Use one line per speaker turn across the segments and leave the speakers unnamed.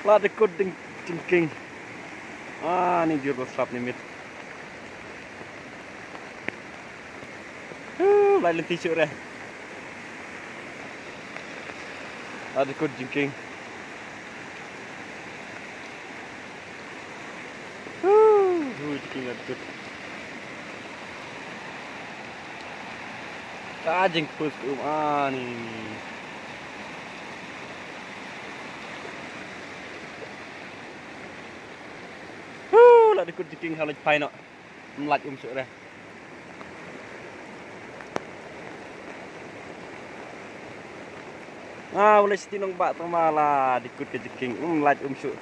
Lah dekut jengking. Ah, ni jurus slap limit. Lai lên t-shirt đây. Lah dekut jengking. Jengking lah dekut. Jeng pus ni. Lah dekut jengking halaj pai nak. Melaj syuk dah. Boleh setinong bak termalah dikut ke jengking. Melaj syuk.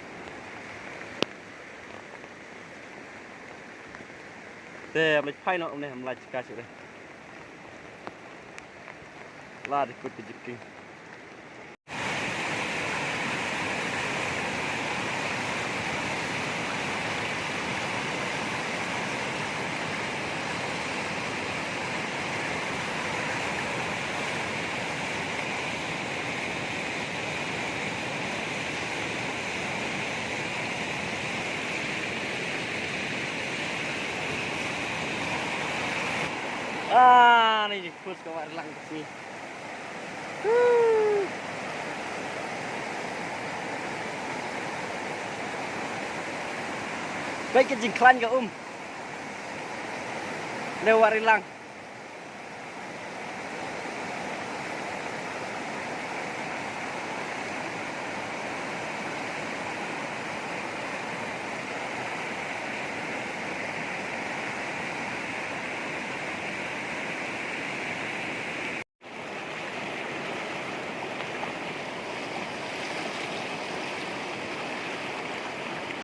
Teh melaj pai nak ni melaj ka syuk dah. Lah dikut ke jengking. Ni pus kawat lang kasi. Baik ke jingklan ke Lewat rilang.